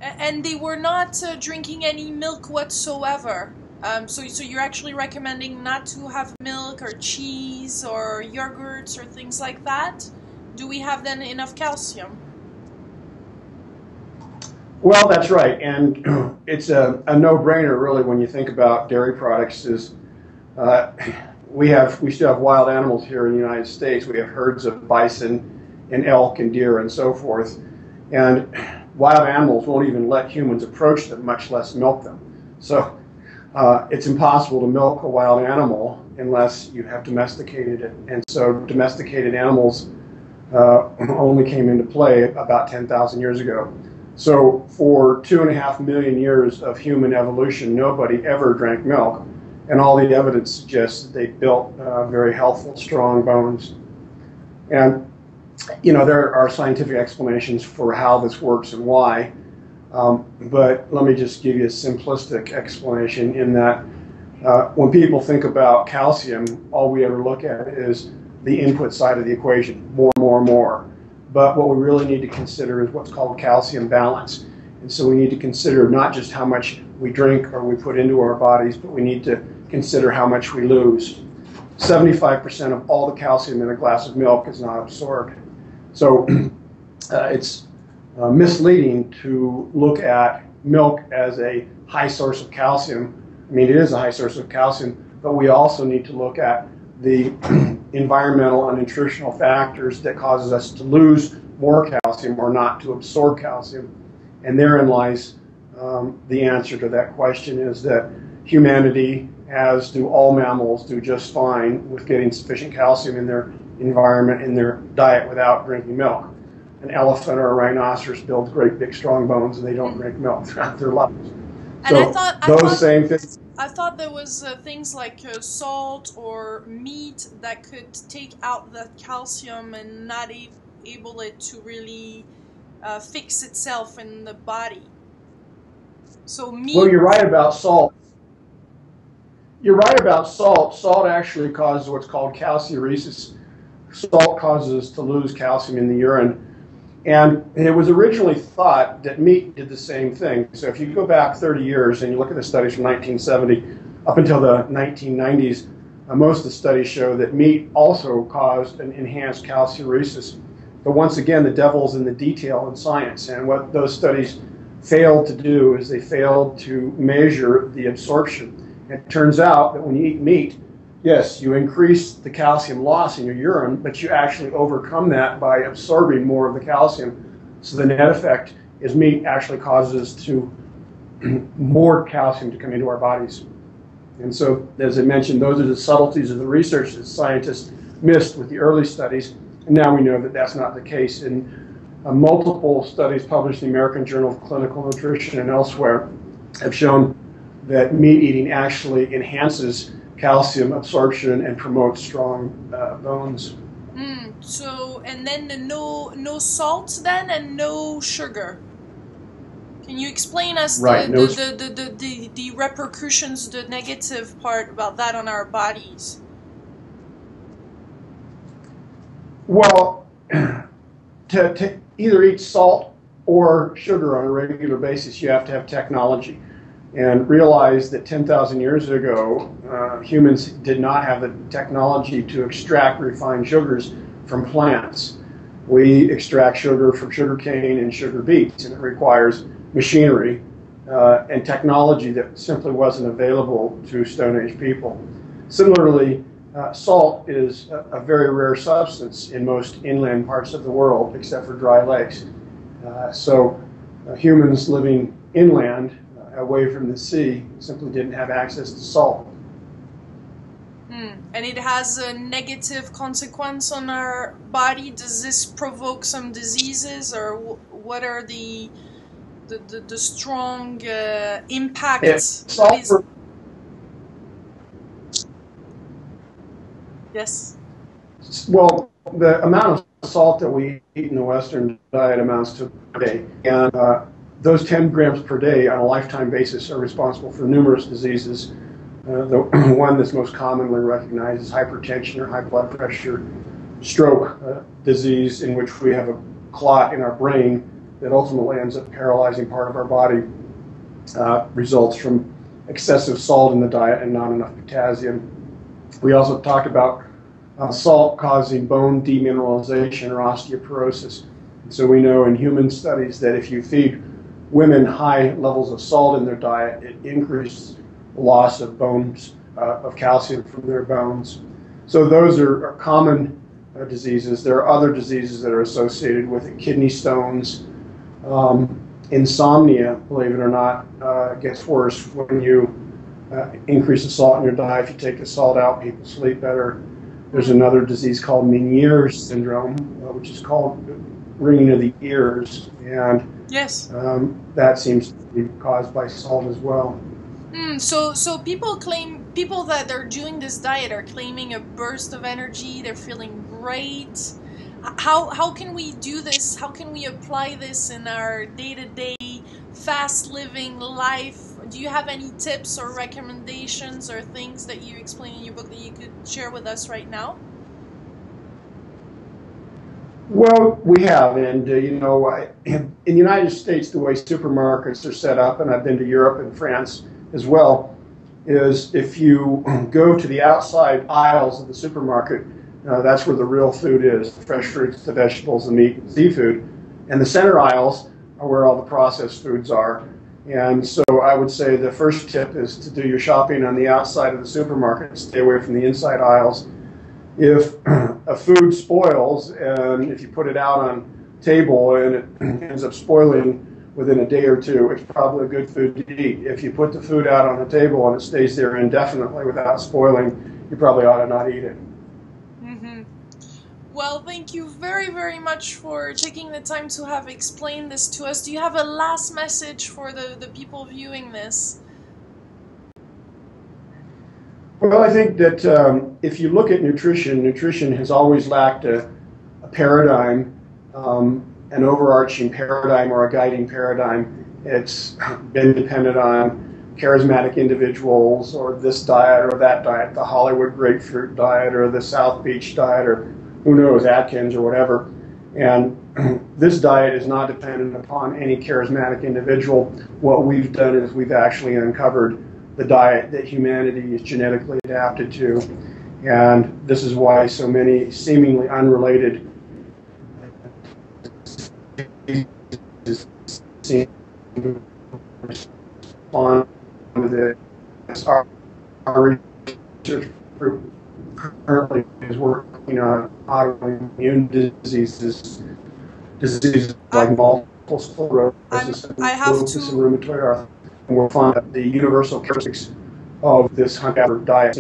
And they were not drinking any milk whatsoever. So you're actually recommending not to have milk or cheese or yogurts or things like that? Do we have then enough calcium? Well, that's right, and it's a no-brainer really when you think about dairy products. Is uh, we still have wild animals here in the United States. We have herds of bison and elk and deer and so forth, and wild animals won't even let humans approach them, much less milk them. So it's impossible to milk a wild animal unless you have domesticated it, and so domesticated animals only came into play about 10,000 years ago. So for 2.5 million years of human evolution, nobody ever drank milk, and all the evidence suggests that they built very healthful, strong bones. And there are scientific explanations for how this works and why, but let me just give you a simplistic explanation in that when people think about calcium, all we ever look at is the input side of the equation, more, more, more. But what we really need to consider is what's called calcium balance. And so we need to consider not just how much we drink or we put into our bodies, but we need to consider how much we lose. 75% of all the calcium in a glass of milk is not absorbed. So it's misleading to look at milk as a high source of calcium. I mean, it is a high source of calcium, but we also need to look at the environmental and nutritional factors that causes us to lose more calcium or not to absorb calcium. And therein lies the answer to that question, is that humanity, as do all mammals, do just fine with getting sufficient calcium in their environment, in their diet, without drinking milk. An elephant or a rhinoceros builds great big strong bones and they don't drink milk throughout their lives. And So those same things. I thought there was things like salt or meat that could take out the calcium and not able it to really fix itself in the body. So meat. Well, you're right about salt. You're right about salt. Salt actually causes what's called calciuresis. Salt causes us to lose calcium in the urine. And it was originally thought that meat did the same thing. So if you go back 30 years and you look at the studies from 1970 up until the 1990s, most of the studies show that meat also caused an enhanced calciuresis. But once again, the devil's in the detail in science. And what those studies failed to do is they failed to measure the absorption. It turns out that when you eat meat, yes, you increase the calcium loss in your urine, but you actually overcome that by absorbing more of the calcium. So the net effect is meat actually causes to more calcium to come into our bodies. And so, as I mentioned, those are the subtleties of the research that scientists missed with the early studies. And now we know that that's not the case. In multiple studies published in the American Journal of Clinical Nutrition and elsewhere have shown that meat eating actually enhances calcium absorption and promotes strong bones. So, and then no salt then and no sugar. Can you explain us Right, the repercussions, the negative part about that on our bodies? Well, to either eat salt or sugar on a regular basis, you have to have technology. And realize that 10,000 years ago, humans did not have the technology to extract refined sugars from plants. We extract sugar from sugarcane and sugar beets, and it requires machinery and technology that simply wasn't available to Stone Age people. Similarly, salt is a very rare substance in most inland parts of the world, except for dry lakes. So humans living inland, away from the sea, simply didn't have access to salt. And it has a negative consequence on our body. Does this provoke some diseases, or what are the strong impacts? Yes. Well, the amount of salt that we eat in the Western diet amounts to a day, and those 10 grams per day on a lifetime basis are responsible for numerous diseases. The one that's most commonly recognized is hypertension or high blood pressure, stroke disease, in which we have a clot in our brain that ultimately ends up paralyzing part of our body results from excessive salt in the diet and not enough potassium. We also talked about salt causing bone demineralization or osteoporosis. And so we know in human studies that if you feed women high levels of salt in their diet, it increases loss of bones, of calcium from their bones. So those are common diseases. There are other diseases that are associated with it. Kidney stones, insomnia, believe it or not, gets worse when you increase the salt in your diet. If you take the salt out, people sleep better. There's another disease called Meniere's syndrome, which is called ringing of the ears, and yes, that seems to be caused by salt as well. So people that are doing this diet are claiming a burst of energy. They're feeling great. How can we do this? How can we apply this in our day-to-day fast living life? Do you have any tips or recommendations or things that you explain in your book that you could share with us right now? Well, we have, and in the United States, the way supermarkets are set up, and I've been to Europe and France as well, is if you go to the outside aisles of the supermarket, that's where the real food is, the fresh fruits, the vegetables, the meat, and seafood. And the center aisles are where all the processed foods are. And so I would say the first tip is to do your shopping on the outside of the supermarket, stay away from the inside aisles. If a food spoils, and if you put it out on a table and it ends up spoiling within a day or two, it's probably a good food to eat. If you put the food out on the table and it stays there indefinitely without spoiling, you probably ought to not eat it. Well, thank you very, very much for taking the time to have explained this to us. Do you have a last message for the people viewing this? Well, I think that if you look at nutrition has always lacked a paradigm, an overarching paradigm or a guiding paradigm. It's been dependent on charismatic individuals or this diet or that diet, the Hollywood grapefruit diet or the South Beach diet or who knows, Atkins or whatever. And this diet is not dependent upon any charismatic individual. What we've done is we've actually uncovered the diet that humanity is genetically adapted to. And this is why so many seemingly unrelated diseases seem to respond to this. Our research group currently is working on autoimmune diseases like multiple sclerosis and lupus and rheumatoid arthritis. And we'll find the universal characteristics of this hunter-gatherer diet.